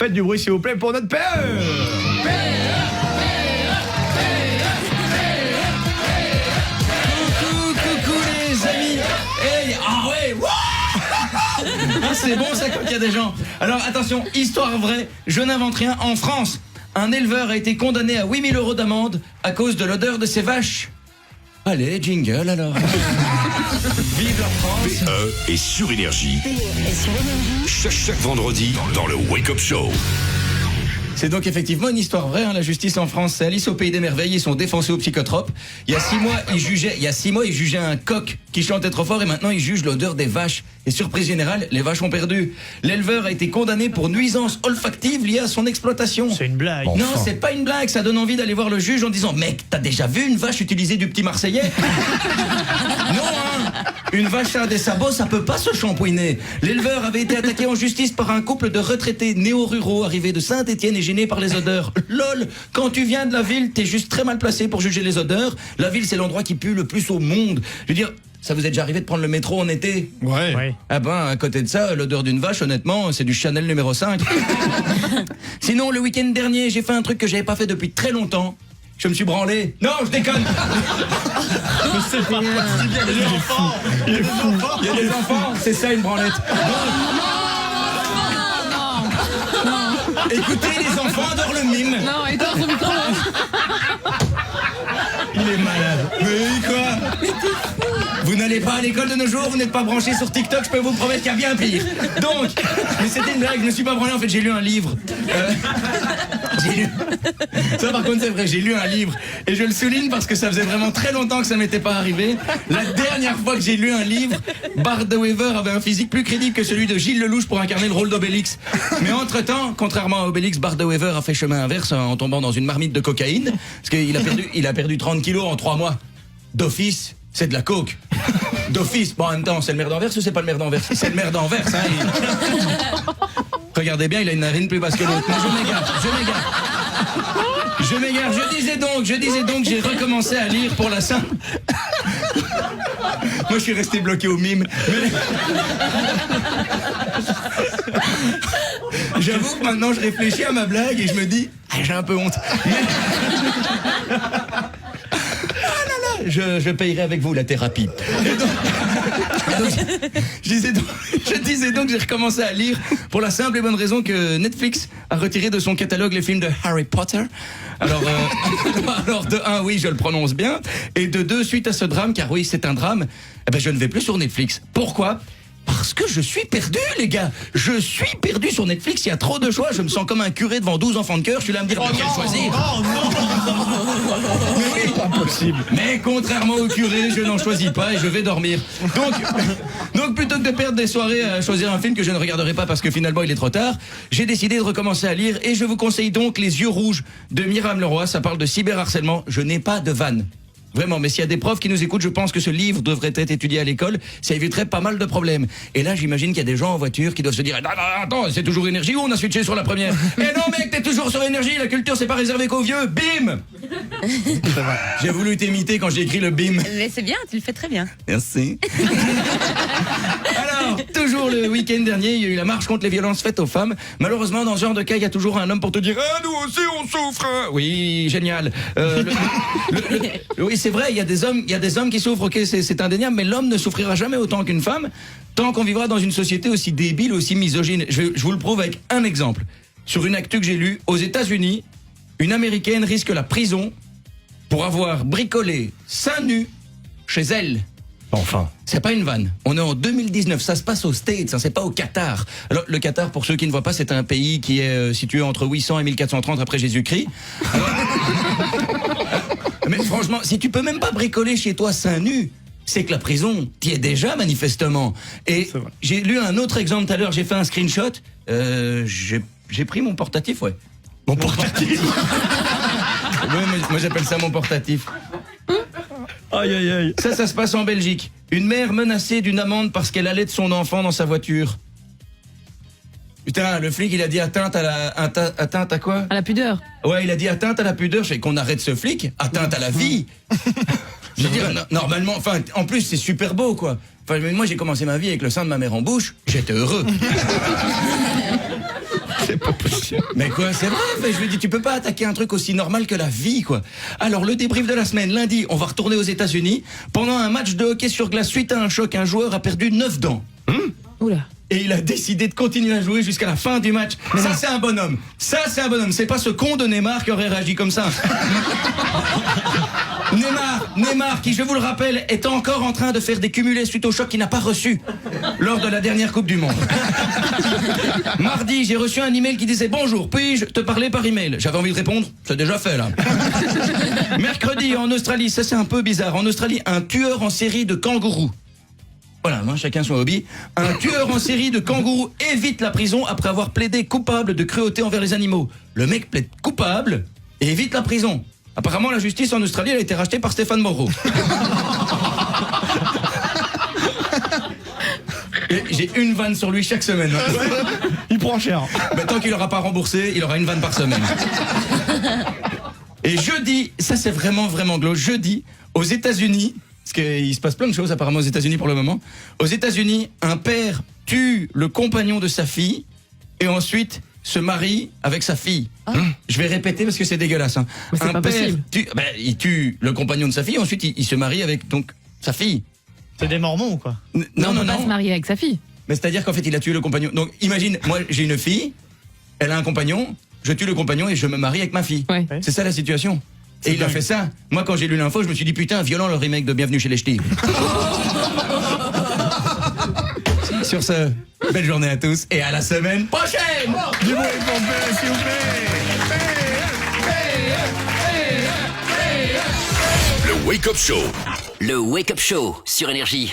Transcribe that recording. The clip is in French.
Faites du bruit s'il vous plaît pour notre PE. Coucou les amis. Hey, ah ouais, ah, c'est bon ça quand il y a des gens. Alors attention, histoire vraie, je n'invente rien. En France, un éleveur a été condamné à 8 000 € d'amende à cause de l'odeur de ses vaches. Allez, jingle alors. Vive la France. PE est sur Énergie. Chaque vendredi dans le Wake Up Show. C'est donc effectivement une histoire vraie, hein, la justice en France. C'est Alice au pays des merveilles, ils sont défoncés au psychotrope. Il y a 6 mois, ils jugeaient un coq qui chantait trop fort et maintenant ils jugent l'odeur des vaches. Et surprise générale, les vaches ont perdu. L'éleveur a été condamné pour nuisance olfactive liée à son exploitation. C'est une blague. Non, c'est pas une blague, ça donne envie d'aller voir le juge en disant « Mec, t'as déjà vu une vache utiliser du petit Marseillais ?» Non, hein. Une vache à des sabots, ça peut pas se shampouiner. L'éleveur avait été attaqué en justice par un couple de retraités néo-ruraux arrivés de Saint-Étienne et gênés par les odeurs. LOL, quand tu viens de la ville, t'es juste très mal placé pour juger les odeurs. La ville, c'est l'endroit qui pue le plus au monde. Je veux dire, ça vous est déjà arrivé de prendre le métro en été ? Ouais. Ah ben, à côté de ça, l'odeur d'une vache, honnêtement, c'est du Chanel numéro 5. Sinon, le week-end dernier, j'ai fait un truc que j'avais pas fait depuis très longtemps. Je me suis branlé. Non, je déconne. Mais c'est pas possible, il y a des enfants. Il y a des enfants. C'est ça une branlette. Écoutez, les enfants adorent le mime. Non, et toi, son micro. Il est malade. Mais quoi ? Vous n'allez pas à l'école de nos jours, vous n'êtes pas branché sur TikTok, je peux vous promettre qu'il y a bien pire. Donc, mais c'était une blague, je ne me suis pas branlé, en fait j'ai lu un livre. Ça par contre c'est vrai, j'ai lu un livre. Et je le souligne parce que ça faisait vraiment très longtemps que ça m'était pas arrivé. La dernière fois que j'ai lu un livre, Bart de Wever avait un physique plus crédible que celui de Gilles Lelouch pour incarner le rôle d'Obélix. Mais entre-temps, contrairement à Obélix, Bart de Wever a fait chemin inverse en tombant dans une marmite de cocaïne. Parce qu'il a perdu 30 kilos en 3 mois. D'office, c'est de la coke. D'office, bon en même temps, c'est le maire d'Anvers ou c'est pas le maire d'Anvers ? C'est le maire d'Anvers, hein. Regardez bien, il a une narine plus basse que l'autre. Mais je m'égare. Je disais donc, j'ai recommencé à lire pour la simple. Moi, je suis resté bloqué au mime. J'avoue que maintenant, je réfléchis à ma blague et je me dis, j'ai un peu honte. Je payerai avec vous la thérapie. Je disais donc que j'ai recommencé à lire pour la simple et bonne raison que Netflix a retiré de son catalogue les films de Harry Potter. Alors de 1, oui, je le prononce bien. Et de 2, suite à ce drame, car oui, c'est un drame, je ne vais plus sur Netflix. Pourquoi ? Parce que je suis perdu, les gars. Je suis perdu sur Netflix. Il y a trop de choix. Je me sens comme un curé devant 12 enfants de cœur. Je suis là à me dire lequel choisir. Mais oui, Impossible. mais contrairement au curé, je n'en choisis pas et je vais dormir. Donc plutôt que de perdre des soirées à choisir un film que je ne regarderai pas parce que finalement il est trop tard, j'ai décidé de recommencer à lire et je vous conseille donc Les Yeux Rouges de Myriam Leroy. Ça parle de cyberharcèlement. Je n'ai pas de vanne. Vraiment, mais s'il y a des profs qui nous écoutent, je pense que ce livre devrait être étudié à l'école. Ça éviterait pas mal de problèmes. Et là, j'imagine qu'il y a des gens en voiture qui doivent se dire « Non, attends, c'est toujours Énergie ou on a switché sur la première ?» Eh non, mec, t'es toujours sur Énergie. La culture, c'est pas réservé qu'aux vieux. Bim. J'ai voulu t'imiter quand j'ai écrit le bim. Mais c'est bien, tu le fais très bien. Merci. Alors, toujours le week-end dernier, il y a eu la marche contre les violences faites aux femmes. Malheureusement, dans ce genre de cas, il y a toujours un homme pour te dire « Ah, nous aussi, on souffre !» Oui, génial. Oui, c'est vrai, il y a des hommes qui souffrent, ok, c'est indéniable, mais l'homme ne souffrira jamais autant qu'une femme, tant qu'on vivra dans une société aussi débile, aussi misogyne. Je vous le prouve avec un exemple. Sur une actu que j'ai lue, aux États-Unis, une Américaine risque la prison pour avoir bricolé seins nus chez elle. Enfin. C'est pas une vanne. On est en 2019. Ça se passe aux States, hein, c'est pas au Qatar. Alors, le Qatar, pour ceux qui ne voient pas, c'est un pays qui est situé entre 800 et 1430 après Jésus-Christ. Alors... Mais franchement, si tu peux même pas bricoler chez toi seins nus, c'est que la prison, t'y es déjà manifestement. Et j'ai lu un autre exemple tout à l'heure, j'ai fait un screenshot. J'ai pris mon portatif, ouais. Mon portatif. Ouais, moi j'appelle ça mon portatif. Aïe, aïe, aïe. Ça se passe en Belgique. Une mère menacée d'une amende parce qu'elle allait de son enfant dans sa voiture. Putain, le flic, il a dit atteinte à quoi ? À la pudeur. Ouais, il a dit atteinte à la pudeur. Je sais qu'on arrête ce flic. Atteinte à la vie. Je veux dire, normalement, enfin, en plus, c'est super beau, quoi. Enfin, moi, j'ai commencé ma vie avec le sein de ma mère en bouche. J'étais heureux. C'est pas possible. Mais quoi, c'est vrai, mais je lui dis, tu peux pas attaquer un truc aussi normal que la vie, quoi. Alors, le débrief de la semaine, lundi, on va retourner aux États-Unis. Pendant un match de hockey sur glace, suite à un choc, un joueur a perdu 9 dents. Oula. Et il a décidé de continuer à jouer jusqu'à la fin du match. Ça, c'est un bonhomme. Ça, c'est un bonhomme. C'est pas ce con de Neymar qui aurait réagi comme ça. Neymar, qui, je vous le rappelle, est encore en train de faire des cumulés suite au choc qu'il n'a pas reçu lors de la dernière Coupe du Monde. Mardi, j'ai reçu un email qui disait « Bonjour, puis-je te parler par email ?» J'avais envie de répondre « C'est déjà fait, là. » Mercredi, en Australie, ça c'est un peu bizarre. En Australie, un tueur en série de kangourous. Voilà, hein, chacun son hobby. Un tueur en série de kangourous évite la prison après avoir plaidé coupable de cruauté envers les animaux. Le mec plaide coupable et évite la prison. Apparemment, la justice en Australie, elle a été rachetée par Stéphane Moreau. Et j'ai une vanne sur lui chaque semaine. Il prend cher. Mais tant qu'il n'aura pas remboursé, il aura une vanne par semaine. Et jeudi, ça c'est vraiment glauque, jeudi, aux États-Unis, parce qu'il se passe plein de choses apparemment aux États-Unis pour le moment. Aux États-Unis, un père tue le compagnon de sa fille et ensuite se marie avec sa fille. Je vais répéter parce que c'est dégueulasse. Hein. Mais c'est un pas père possible. il tue le compagnon de sa fille, ensuite il se marie avec donc sa fille. C'est des mormons ou quoi? On peut pas se marier avec sa fille. Mais c'est-à-dire qu'en fait il a tué le compagnon. Donc imagine, moi j'ai une fille, elle a un compagnon, je tue le compagnon et je me marie avec ma fille. Ouais. C'est ça la situation. Et il a fait ça. Moi, quand j'ai lu l'info, je me suis dit, putain, violent le remake de Bienvenue chez les Ch'tis. Sur ce, belle journée à tous et à la semaine prochaine. Du bruit pour P, s'il vous plaît. Le Wake Up Show. Le Wake Up Show sur Énergie.